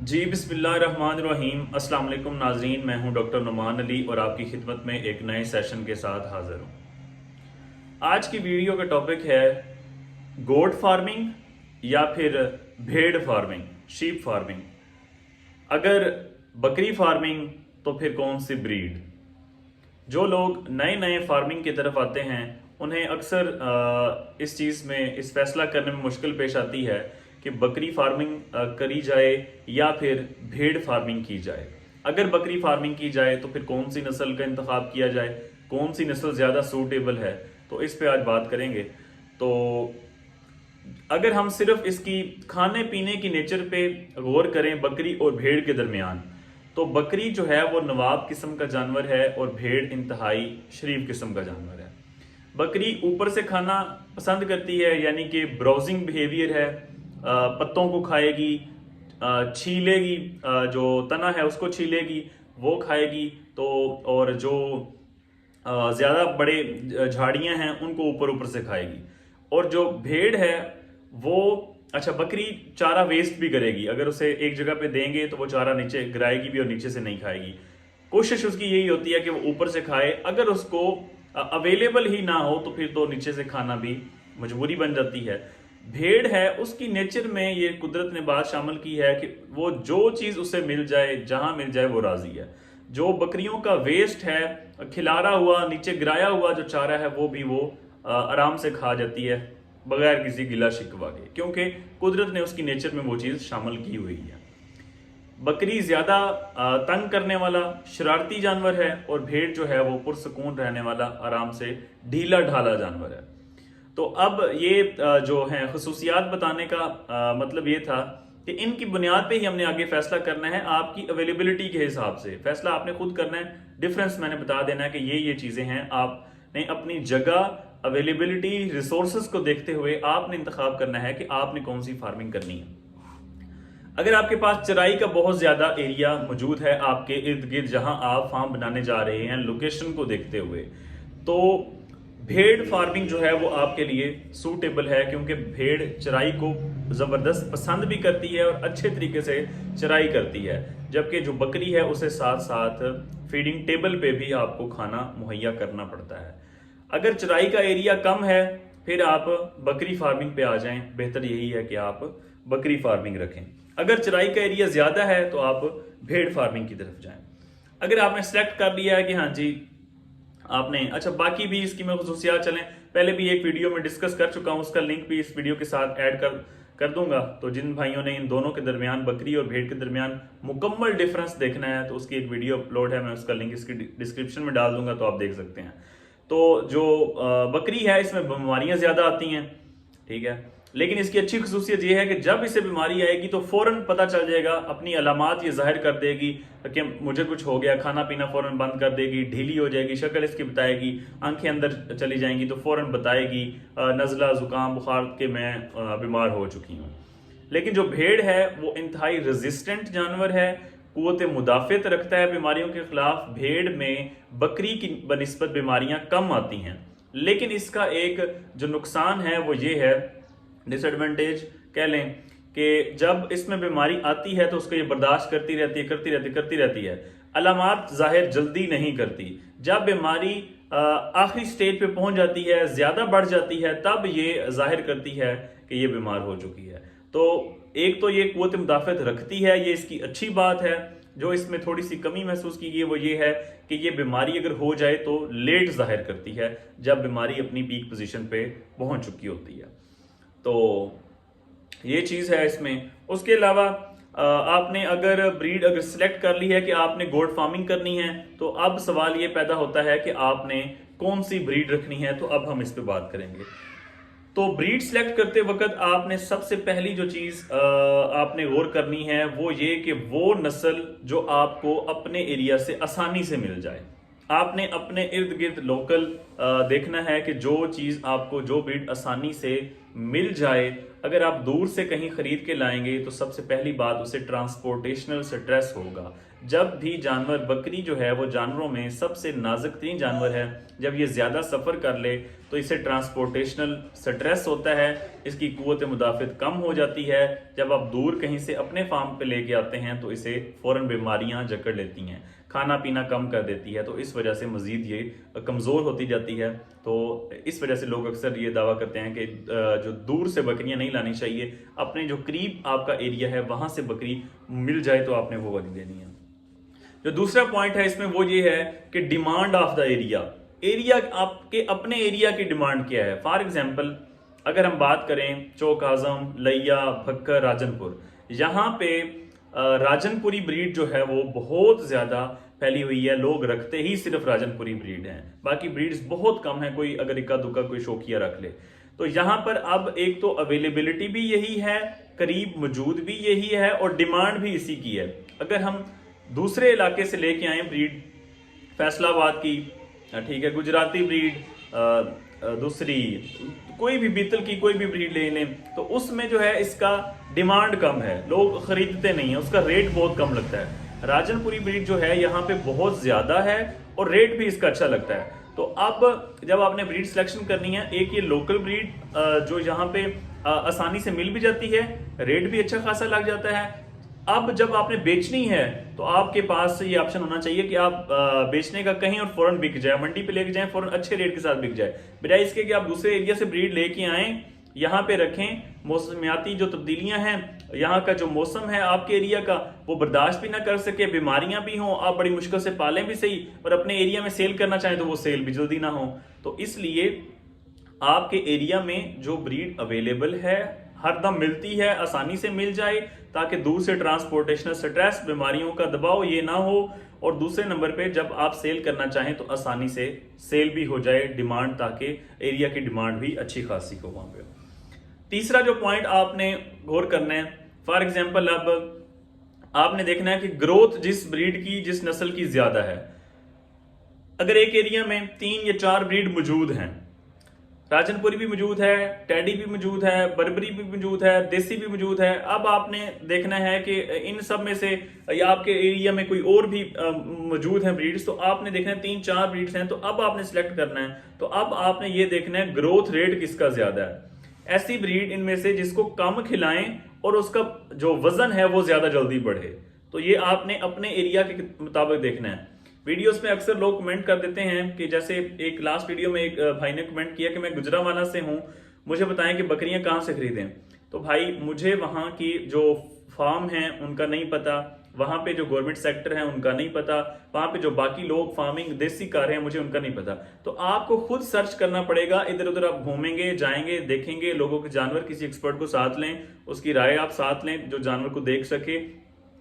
जी बिस्मिल्लाहिर्रहमानिर्रहीम। अस्सलाम वालेकुम नाजरीन, मैं हूं डॉक्टर नुमान अली और आपकी खिदमत में एक नए सेशन के साथ हाजिर हूं। आज की वीडियो का टॉपिक है गोट फार्मिंग या फिर भेड़ फार्मिंग, शीप फार्मिंग। अगर बकरी फार्मिंग तो फिर कौन सी ब्रीड। जो लोग नए नए फार्मिंग की तरफ आते हैं उन्हें अक्सर इस चीज़ में इस फैसला करने में मुश्किल पेश आती है कि बकरी फार्मिंग करी जाए या फिर भेड़ फार्मिंग की जाए। अगर बकरी फार्मिंग की जाए तो फिर कौन सी नस्ल का इंतखाब किया जाए, कौन सी नस्ल ज़्यादा सूटेबल है, तो इस पे आज बात करेंगे। तो अगर हम सिर्फ इसकी खाने पीने की नेचर पे गौर करें बकरी और भेड़ के दरमियान, तो बकरी जो है वो नवाब किस्म का जानवर है और भेड़ इंतहाई शरीफ किस्म का जानवर है। बकरी ऊपर से खाना पसंद करती है, यानी कि ब्राउजिंग बिहेवियर है, पत्तों को खाएगी, छीलेगी, जो तना है उसको छीलेगी, वो खाएगी। तो और जो ज़्यादा बड़े झाड़ियाँ हैं उनको ऊपर ऊपर से खाएगी। और जो भेड़ है वो बकरी चारा वेस्ट भी करेगी। अगर उसे एक जगह पे देंगे तो वो चारा नीचे गिराएगी भी और नीचे से नहीं खाएगी। कोशिश उसकी यही होती है कि वो ऊपर से खाए। अगर उसको अवेलेबल ही ना हो तो फिर तो नीचे से खाना भी मजबूरी बन जाती है। भेड़ है, उसकी नेचर में ये कुदरत ने बात शामिल की है कि वो जो चीज़ उसे मिल जाए, जहां मिल जाए वो राजी है। जो बकरियों का वेस्ट है, खिलारा हुआ, नीचे गिराया हुआ जो चारा है, वो भी वो आराम से खा जाती है बगैर किसी गिला शिकवा के, क्योंकि कुदरत ने उसकी नेचर में वो चीज़ शामिल की हुई है। बकरी ज्यादा तंग करने वाला शरारती जानवर है और भेड़ जो है वो पुरसकून रहने वाला, आराम से ढीला ढाला जानवर है। तो अब ये जो है खसूसियात बताने का मतलब ये था कि इनकी बुनियाद पे ही हमने आगे फैसला करना है। आपकी अवेलेबिलिटी के हिसाब से फैसला आपने खुद करना है। डिफरेंस मैंने बता देना है कि ये चीजें हैं। आपने अपनी जगह, अवेलेबिलिटी, रिसोर्सेज को देखते हुए आपने इंतखाब करना है कि आपने कौन सी फार्मिंग करनी है। अगर आपके पास चराई का बहुत ज्यादा एरिया मौजूद है आपके इर्द गिर्द जहां आप फार्म बनाने जा रहे हैं, लोकेशन को देखते हुए, तो भेड़ फार्मिंग जो है वो आपके लिए सूटेबल है, क्योंकि भेड़ चराई को जबरदस्त पसंद भी करती है और अच्छे तरीके से चराई करती है। जबकि जो बकरी है उसे साथ साथ फीडिंग टेबल पे भी आपको खाना मुहैया करना पड़ता है। अगर चराई का एरिया कम है फिर आप बकरी फार्मिंग पे आ जाएं। बेहतर यही है कि आप बकरी फार्मिंग रखें। अगर चराई का एरिया ज्यादा है तो आप भेड़ फार्मिंग की तरफ जाएं। अगर आपने सेलेक्ट कर लिया है कि हाँ जी आपने, बाकी भी इसकी मैं खसूसियात चलें, पहले भी एक वीडियो में डिस्कस कर चुका हूं, उसका लिंक भी इस वीडियो के साथ ऐड कर दूंगा। तो जिन भाइयों ने इन दोनों के दरमियान, बकरी और भेड़ के दरमियान मुकम्मल डिफरेंस देखना है तो उसकी एक वीडियो अपलोड है, मैं उसका लिंक इसकी डिस्क्रिप्शन में डाल दूंगा, तो आप देख सकते हैं। तो जो बकरी है इसमें बीमारियां ज्यादा आती हैं, ठीक है, लेकिन इसकी अच्छी खसूसियत यह है कि जब इसे बीमारी आएगी तो फौरन पता चल जाएगा, अपनी अलामात ये जाहिर कर देगी कि मुझे कुछ हो गया, खाना पीना फौरन बंद कर देगी, ढीली हो जाएगी, शक्ल इसकी बताएगी, आंखें अंदर चली जाएंगी तो फौरन बताएगी नज़ला, जुकाम, बुखार के मैं बीमार हो चुकी हूँ। लेकिन जो भेड़ है वो इंतहाई रेजिस्टेंट जानवर है, कुव्वत मुदाफ़त रखता है बीमारियों के खिलाफ। भेड़ में बकरी की बनिस्बत बीमारियां कम आती हैं, लेकिन इसका एक जो नुकसान है वो ये है, डिसएडवांटेज कह लें, कि जब इसमें बीमारी आती है तो उसको ये बर्दाश्त करती रहती है, अलामात जाहिर जल्दी नहीं करती। जब बीमारी आखिरी स्टेज पे पहुंच जाती है, ज्यादा बढ़ जाती है, तब ये जाहिर करती है कि ये बीमार हो चुकी है। तो एक तो ये कुव्वत मुदाफ़त रखती है, ये इसकी अच्छी बात है। जो इसमें थोड़ी सी कमी महसूस की गई वो ये है कि ये बीमारी अगर हो जाए तो लेट जाहिर करती है, जब बीमारी अपनी पीक पोजीशन पे पहुंच चुकी होती है। तो ये चीज़ है इसमें। उसके अलावा आपने अगर ब्रीड अगर सिलेक्ट कर ली है कि आपने गोट फार्मिंग करनी है, तो अब सवाल ये पैदा होता है कि आपने कौन सी ब्रीड रखनी है। तो अब हम इस पे बात करेंगे। तो ब्रीड सिलेक्ट करते वक्त आपने सबसे पहली जो चीज़ आपने गौर करनी है वो ये कि वो नस्ल जो आपको अपने एरिया से आसानी से मिल जाए। आपने अपने इर्द गिर्द लोकल देखना है कि जो चीज़ आपको, जो ब्रीड आसानी से मिल जाए, अगर आप दूर से कहीं खरीद के लाएंगे तो सबसे पहली बात उसे ट्रांसपोर्टेशनल स्ट्रेस होगा। जब भी जानवर, बकरी जो है वो जानवरों में सबसे नाजुक तरीन जानवर है, जब ये ज़्यादा सफ़र कर ले तो इसे ट्रांसपोर्टेशनल स्ट्रेस होता है, इसकी क़ुव्वत मुदाफ़त कम हो जाती है। जब आप दूर कहीं से अपने फार्म पे लेके आते हैं तो इसे फ़ौरन बीमारियां जकड़ लेती हैं, खाना पीना कम कर देती है, तो इस वजह से मज़ीद ये कमज़ोर होती जाती है। तो इस वजह से लोग अक्सर ये दावा करते हैं कि जो दूर से बकरियां नहीं लानी चाहिए, अपने जो करीब आपका एरिया है वहाँ से बकरी मिल जाए तो आपने वो वाली लेनी है। जो दूसरा पॉइंट है इसमें वो ये है कि डिमांड ऑफ द एरिया, आपके अपने एरिया की डिमांड क्या है। फॉर एग्जांपल अगर हम बात करें चौक आजम, लैया, भक्कर, राजनपुर, यहाँ पे राजनपुरी ब्रीड जो है वो बहुत ज़्यादा फैली हुई है। लोग रखते ही सिर्फ राजनपुरी ब्रीड हैं, बाकी ब्रीड्स बहुत कम है, कोई अगर इक्का दुक्का कोई शौकिया रख ले। तो यहाँ पर अब एक तो अवेलेबिलिटी भी यही है, करीब मौजूद भी यही है और डिमांड भी इसी की है। अगर हम दूसरे इलाके से लेके आए ब्रीड फैसलाबाद की, ठीक है, गुजराती ब्रीड, दूसरी कोई भी बीतल की कोई भी ब्रीड ले लें, तो उसमें जो है इसका डिमांड कम है, लोग खरीदते नहीं है, उसका रेट बहुत कम लगता है। राजनपुरी ब्रीड जो है यहाँ पे बहुत ज्यादा है और रेट भी इसका अच्छा लगता है। तो अब जब आपने ब्रीड सिलेक्शन करनी है, एक ये लोकल ब्रीड जो यहाँ पे आसानी से मिल भी जाती है, रेट भी अच्छा खासा लग जाता है। अब जब आपने बेचनी है तो आपके पास ये ऑप्शन होना चाहिए कि आप बेचने का कहीं और फौरन बिक जाए, मंडी पे लेके जाएं, फौरन अच्छे रेट के साथ बिक जाए, बजाय इसके कि आप दूसरे एरिया से ब्रीड लेके आएं, यहाँ पे रखें, मौसमियाती जो तब्दीलियां हैं, यहाँ का जो मौसम है आपके एरिया का वो बर्दाश्त भी ना कर सके, बीमारियां भी हों, आप बड़ी मुश्किल से पालें भी सही और अपने एरिया में सेल करना चाहें तो वो सेल भी जल्दी ना हो। तो इसलिए आपके एरिया में जो ब्रीड अवेलेबल है हरदम मिलती है, आसानी से मिल जाए, ताकि दूर से ट्रांसपोर्टेशनल स्ट्रेस, बीमारियों का दबाव ये ना हो, और दूसरे नंबर पे जब आप सेल करना चाहें तो आसानी से सेल भी हो जाए, डिमांड, ताकि एरिया की डिमांड भी अच्छी खासी हो वहां पे। तीसरा जो पॉइंट आपने गौर करना है, फॉर एग्जाम्पल अब आपने देखना है कि ग्रोथ जिस ब्रीड की, जिस नस्ल की ज्यादा है, अगर एक एरिया में 3 या 4 ब्रीड मौजूद हैं, राजनपुरी भी मौजूद है, टेडी भी मौजूद है, बर्बरी भी मौजूद है, देसी भी मौजूद है, अब आपने देखना है कि इन सब में से या आपके एरिया में कोई और भी मौजूद हैं ब्रीड्स, तो आपने देखना है 3-4 ब्रीड्स हैं, तो अब आपने सिलेक्ट करना है। तो अब आपने ये देखना है ग्रोथ रेट किसका ज्यादा है। ऐसी ब्रीड इनमें से जिसको कम खिलाएं और उसका जो वजन है वो ज्यादा जल्दी बढ़े, तो ये आपने अपने एरिया के मुताबिक देखना है। वीडियोस में अक्सर लोग कमेंट कर देते हैं कि जैसे एक लास्ट वीडियो में एक भाई ने कमेंट किया कि मैं गुजरावाला से हूं, मुझे बताएं कि बकरियां कहां से खरीदें। तो भाई मुझे वहां की जो फार्म है उनका नहीं पता, वहां पे जो गवर्नमेंट सेक्टर है उनका नहीं पता, वहां पे जो बाकी लोग फार्मिंग देसी कर रहे हैं मुझे उनका नहीं पता। तो आपको खुद सर्च करना पड़ेगा, इधर उधर आप घूमेंगे, जाएंगे, देखेंगे लोगों के जानवर, किसी एक्सपर्ट को साथ लें, उसकी राय आप साथ लें जो जानवर को देख सके।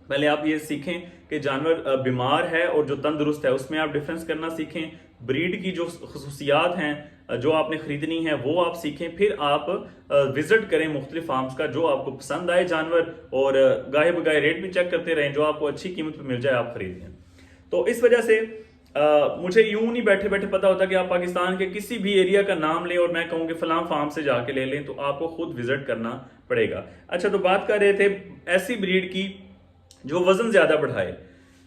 पहले आप ये सीखें कि जानवर बीमार है और जो तंदुरुस्त है उसमें आप डिफरेंस करना सीखें, ब्रीड की जो खसूसियात हैं जो आपने खरीदनी है वो आप सीखें, फिर आप विजिट करें मुख्तलिफ फार्म्स का, जो आपको पसंद आए जानवर, और गाहे बगाहे रेट भी चेक करते रहें, जो आपको अच्छी कीमत पर मिल जाए आप खरीदें। तो इस वजह से मुझे यूं नहीं बैठे बैठे पता होता कि आप पाकिस्तान के किसी भी एरिया का नाम लें और मैं कहूँ कि फलां फार्म से जाके ले लें, तो आपको खुद विजिट करना पड़ेगा। अच्छा, तो बात कर रहे थे ऐसी ब्रीड की जो वजन ज्यादा बढ़ाए,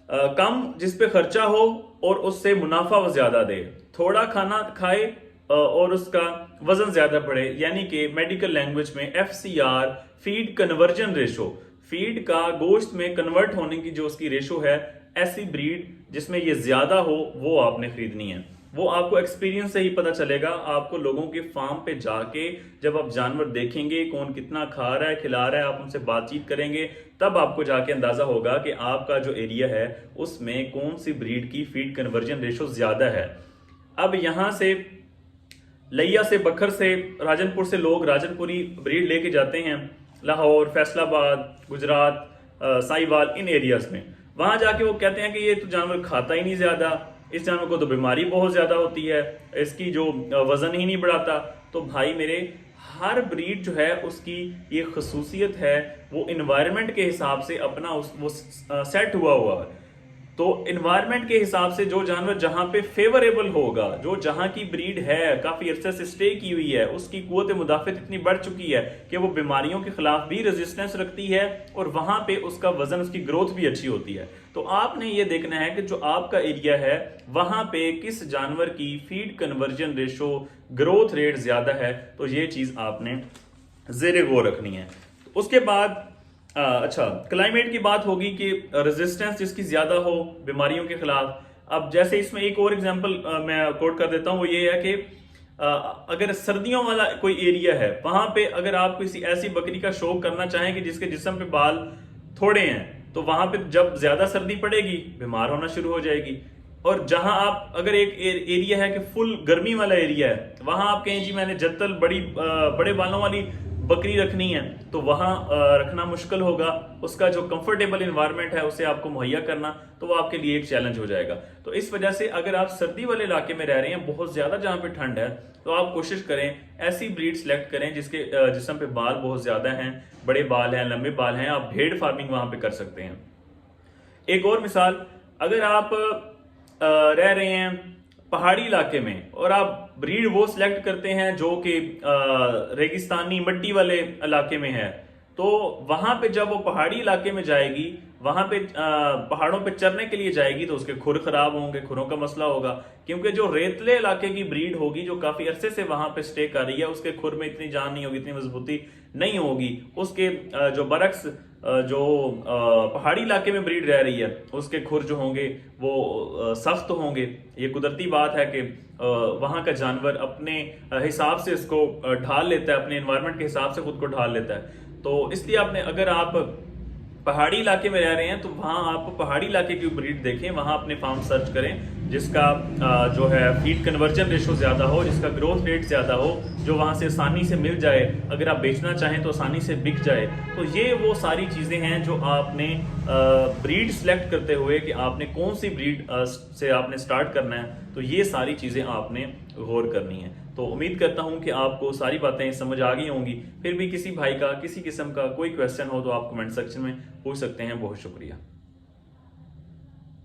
कम जिस पे खर्चा हो और उससे मुनाफा वो ज्यादा दे, थोड़ा खाना खाए और उसका वजन ज्यादा बढ़े, यानी कि मेडिकल लैंग्वेज में FCR, feed conversion ratio, feed का गोश्त में कन्वर्ट होने की जो उसकी रेशो है, ऐसी ब्रीड जिसमें ये ज्यादा हो वो आपने खरीदनी है। वो आपको एक्सपीरियंस से ही पता चलेगा, आपको लोगों के फार्म पे जाके जब आप जानवर देखेंगे, कौन कितना खा रहा है, खिला रहा है, आप उनसे बातचीत करेंगे, तब आपको जाके अंदाजा होगा कि आपका जो एरिया है उसमें कौन सी ब्रीड की फीड कन्वर्जन रेशो ज्यादा है। अब यहां से लैया से, बखर से, राजनपुर से लोग राजनपुरी ब्रीड लेके जाते हैं लाहौर, फैसलाबाद, गुजरात, साहिवाल, इन एरियाज में। वहां जाके वो कहते हैं कि ये तो जानवर खाता ही नहीं ज्यादा, इस जानवर को तो बीमारी बहुत ज्यादा होती है, इसकी जो वजन ही नहीं बढ़ाता। तो भाई मेरे, हर ब्रीड जो है उसकी ये खसूसियत है, वो इन्वायरमेंट के हिसाब से अपना वो सेट हुआ है। तो इन्वायरमेंट के हिसाब से जो जानवर जहां पे फेवरेबल होगा, जो जहां की ब्रीड है काफी अरसे से स्टे की हुई है, उसकी कुव्वत मुदाफित इतनी बढ़ चुकी है कि वो बीमारियों के खिलाफ भी रेजिस्टेंस रखती है और वहां पे उसका वजन, उसकी ग्रोथ भी अच्छी होती है। तो आपने ये देखना है कि जो आपका एरिया है वहां पे किस जानवर की feed conversion ratio, growth rate ज्यादा है, तो ये चीज आपने जेरे गौर रखनी है। उसके बाद अच्छा, क्लाइमेट की बात होगी कि रेजिस्टेंस जिसकी ज्यादा हो बीमारियों के खिलाफ। अब जैसे इसमें एक और एग्जांपल मैं कोट कर देता हूं, वो ये है कि अगर सर्दियों वाला कोई एरिया है, वहां पे अगर आप किसी ऐसी बकरी का शौक करना चाहें कि जिसके जिस्म पे बाल थोड़े हैं, तो वहां पे जब ज्यादा सर्दी पड़ेगी बीमार होना शुरू हो जाएगी। और जहां आप अगर एक एरिया है कि फुल गर्मी वाला एरिया है, वहां आप कहें जी मैंने जत्तल बड़े बालों वाली बकरी रखनी है, तो वहां रखना मुश्किल होगा। उसका जो कंफर्टेबल इन्वायरमेंट है उसे आपको मुहैया करना, तो वो आपके लिए एक चैलेंज हो जाएगा। तो इस वजह से अगर आप सर्दी वाले इलाके में रह रहे हैं, बहुत ज्यादा जहां पे ठंड है, तो आप कोशिश करें ऐसी ब्रीड सिलेक्ट करें जिसके जिस्म पे बाल बहुत ज्यादा हैं, बड़े बाल हैं, लंबे बाल हैं। आप भेड़ फार्मिंग वहां पे कर सकते हैं। एक और मिसाल, अगर आप रह रहे हैं पहाड़ी इलाके में और आप ब्रीड वो सिलेक्ट करते हैं जो कि रेगिस्तानी मिट्टी वाले इलाके में है, तो वहां पे जब वो पहाड़ी इलाके में जाएगी, वहां पे पहाड़ों पे चरने के लिए जाएगी, तो उसके खुर खराब होंगे, खुरों का मसला होगा। क्योंकि जो रेतले इलाके की ब्रीड होगी, जो काफी अरसे से वहां पे स्टे कर रही है, उसके खुर में इतनी जान नहीं होगी, इतनी मजबूती नहीं होगी। उसके जो बरक्स जो पहाड़ी इलाके में ब्रीड रह रही है, उसके खुर जो होंगे वो सख्त होंगे। ये कुदरती बात है कि वहां का जानवर अपने हिसाब से इसको ढाल लेता है, अपने एनवायरनमेंट के हिसाब से खुद को ढाल लेता है। तो इसलिए आपने, अगर आप पहाड़ी इलाके में रह रहे हैं, तो वहां आप पहाड़ी इलाके की ब्रीड देखें, वहां अपने फार्म सर्च करें जिसका जो है फीड कन्वर्जन रेशो ज्यादा हो, जिसका ग्रोथ रेट ज्यादा हो, जो वहां से आसानी से मिल जाए, अगर आप बेचना चाहें तो आसानी से बिक जाए। तो ये वो सारी चीजें हैं जो आपने ब्रीड सिलेक्ट करते हुए कि आपने कौन सी ब्रीड से आपने स्टार्ट करना है, तो ये सारी चीजें आपने गौर करनी है। तो उम्मीद करता हूं कि आपको सारी बातें समझ आ गई होंगी। फिर भी किसी भाई का किसी किस्म का कोई क्वेश्चन हो तो आप कमेंट सेक्शन में पूछ सकते हैं। बहुत शुक्रिया।